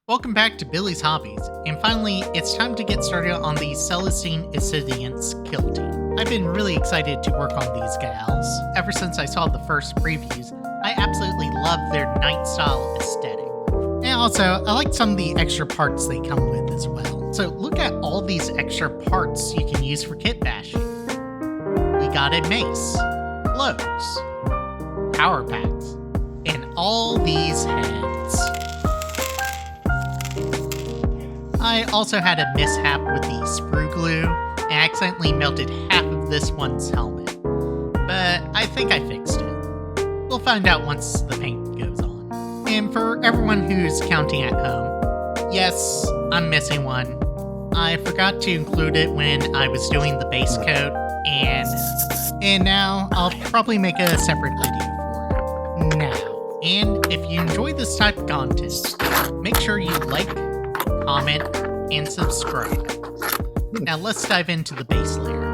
Welcome back to Billy's Hobbies, and finally, it's time to get started on the Celestian Insidiants kill team. I've been really excited to work on these gals. Ever since I saw the first previews, I absolutely love their night style aesthetic. And also, I like some of the extra parts they come with as well. So look at all these extra parts you can use for kit bashing. We got a mace, cloaks, power packs, and all these heads. I also had a mishap with the sprue glue and accidentally melted half of this one's helmet, but I think I fixed it. We'll find out once the paint goes on. And for everyone who's counting at home, yes, I'm missing one. I forgot to include it when I was doing the base coat, and now I'll probably make a separate video for it. Now, and if you enjoy this type of content, make sure you like, comment, and subscribe. Now let's dive into the base layer.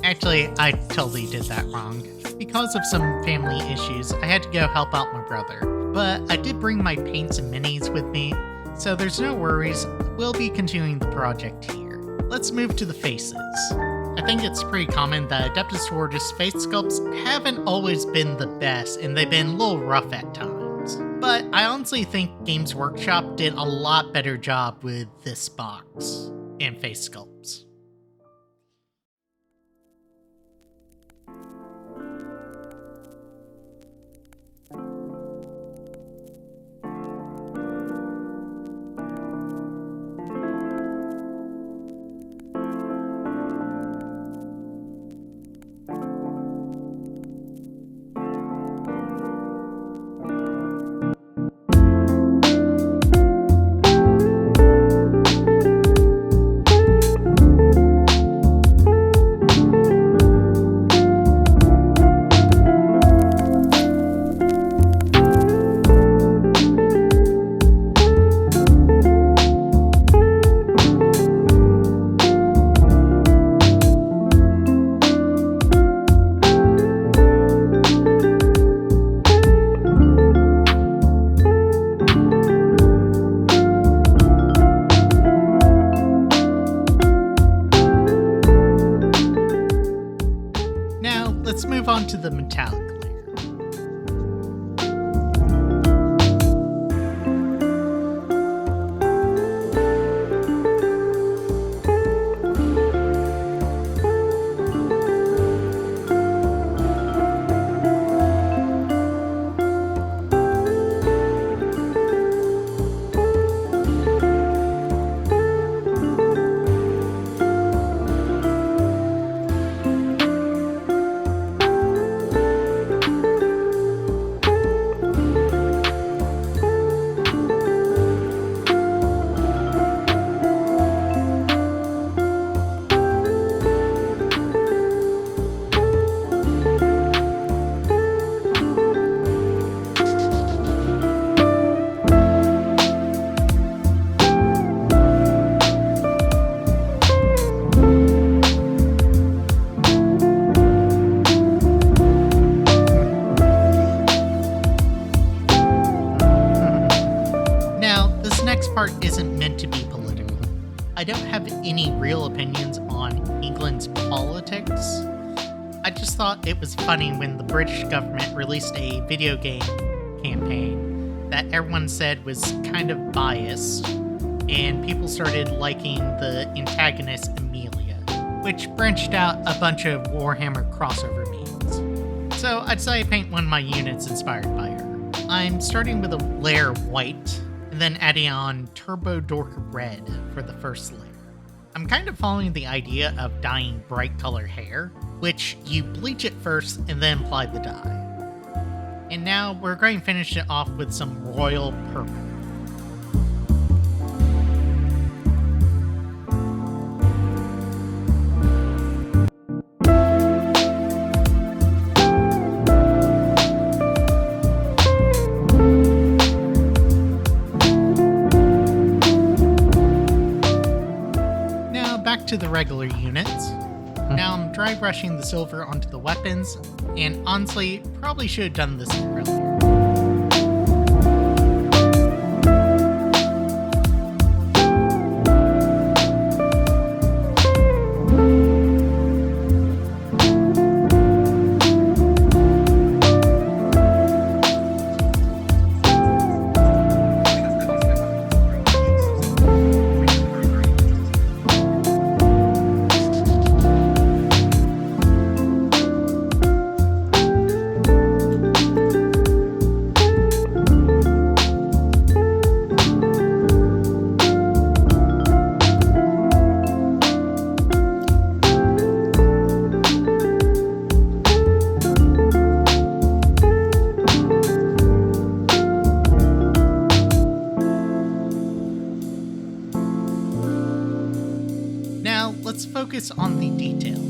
Actually, I totally did that wrong. Because of some family issues, I had to go help out my brother. But I did bring my paints and minis with me, so there's no worries. We'll be continuing the project here. Let's move to the faces. I think it's pretty common that Adeptus Sororita's face sculpts haven't always been the best, and they've been a little rough at times. But I honestly think Games Workshop did a lot better job with this box and face sculpts. move on to the metallic layer. Part isn't meant to be political. I don't have any real opinions on England's politics. I just thought it was funny when the British government released a video game campaign that everyone said was kind of biased, and people started liking the antagonist Amelia, which branched out a bunch of Warhammer crossover memes. So I'd say I paint one of my units inspired by her. I'm starting with a layer of white, and then adding on Turbo Dork Red for the first layer. I'm kind of following the idea of dyeing bright color hair, which you bleach it first and then apply the dye. And now we're going to finish it off with some royal purple. To the regular units. Now I'm dry brushing the silver onto the weapons, and honestly, probably should have done this earlier. Let's focus on the detail layer.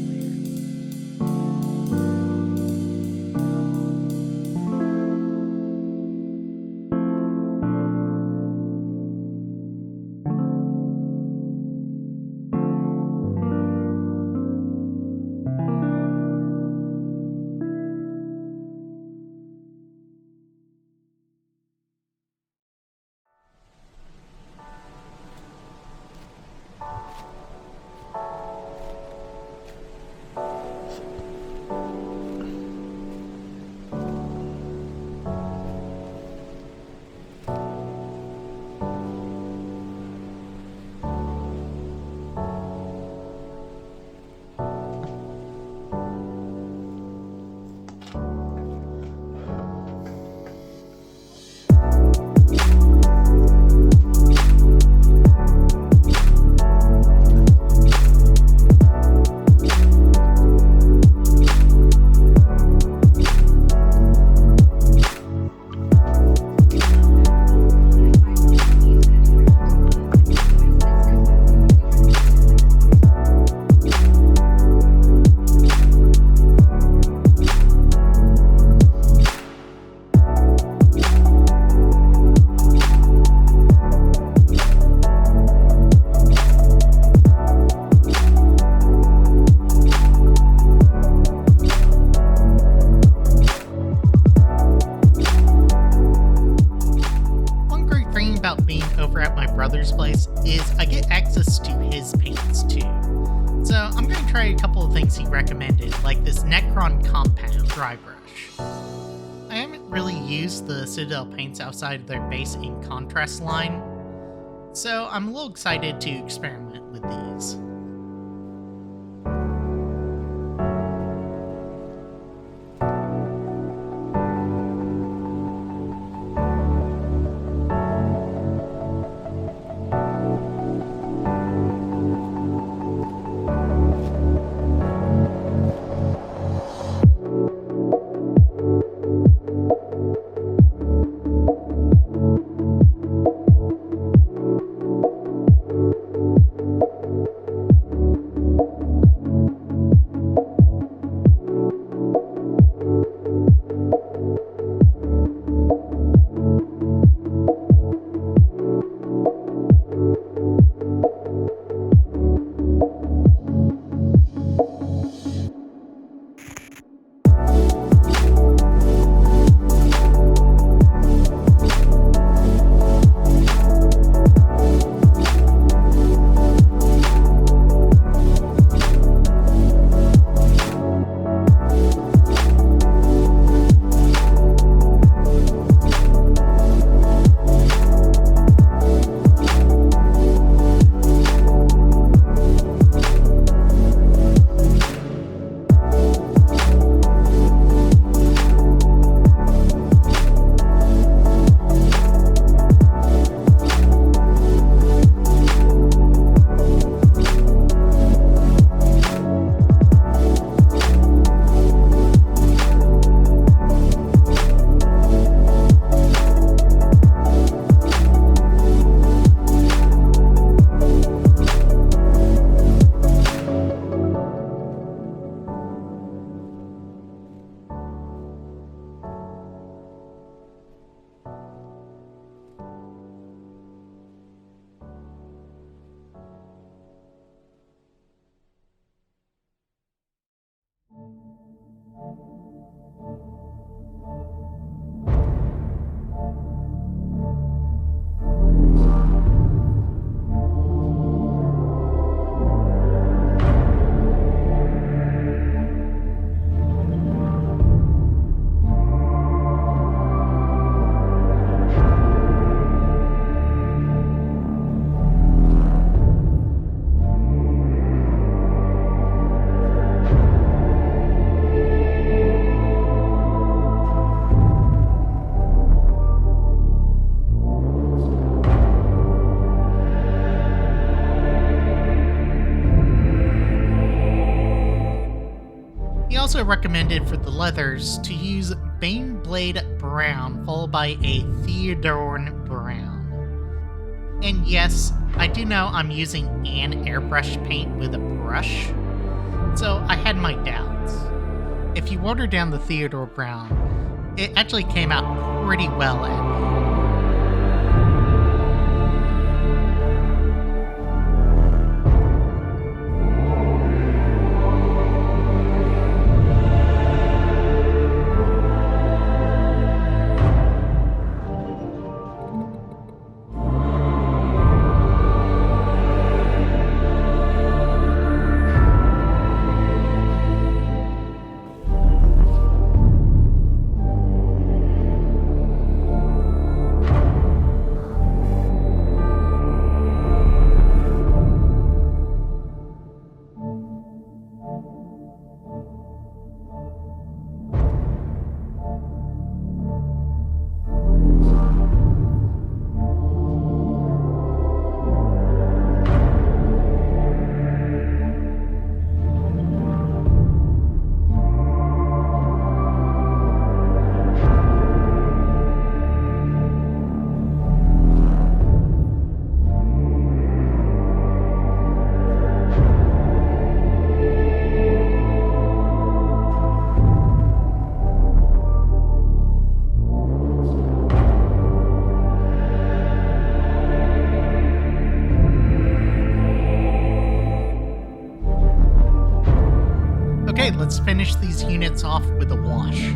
I'm going to try a couple of things he recommended, like this Necron Compound Dry Brush. I haven't really used the Citadel paints outside of their base and contrast line, so I'm a little excited to experiment with these. Also recommended for the leathers to use Baneblade Brown followed by a Theodorn Brown. And yes, I do know I'm using an airbrush paint with a brush, so I had my doubts. If you water down the Theodore Brown, it actually came out pretty well at me. Okay, let's finish these units off with a wash.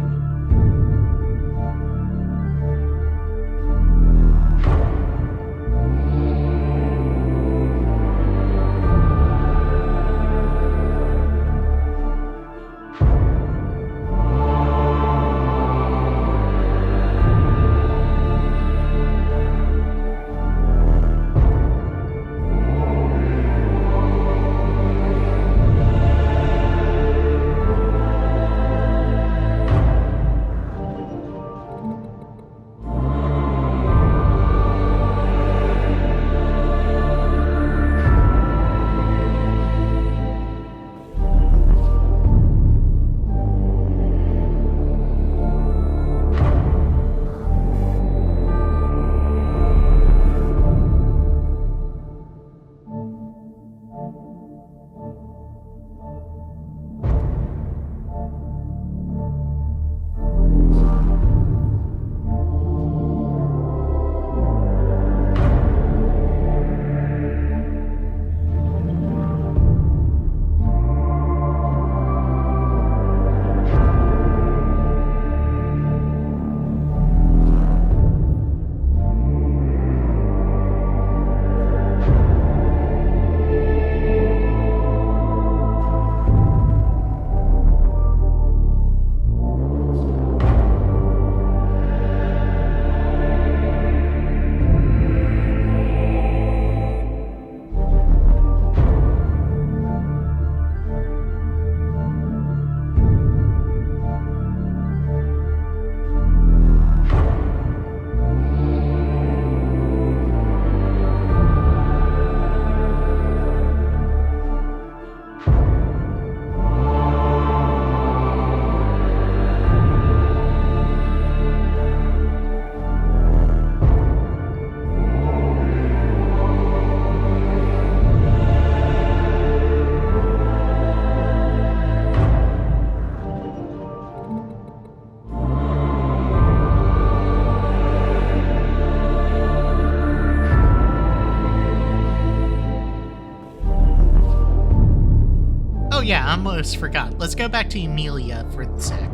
yeah, I almost forgot. Let's go back to Emilia for a sec.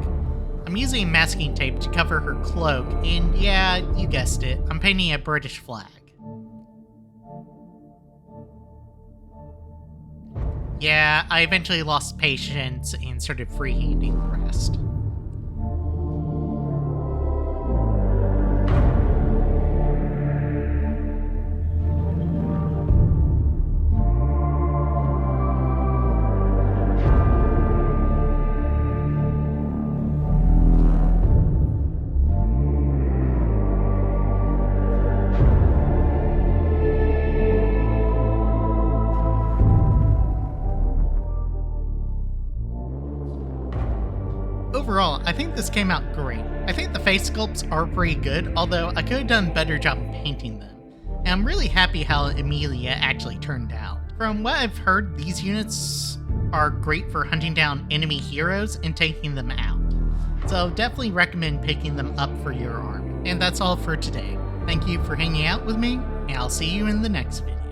I'm using masking tape to cover her cloak, and yeah, you guessed it, I'm painting a British flag. Yeah, I eventually lost patience and started freehanding the rest. Overall, I think this came out great. I think the face sculpts are pretty good, although I could have done a better job painting them. And I'm really happy how Emilia actually turned out. From what I've heard, these units are great for hunting down enemy heroes and taking them out. So definitely recommend picking them up for your army. And that's all for today. Thank you for hanging out with me, and I'll see you in the next video.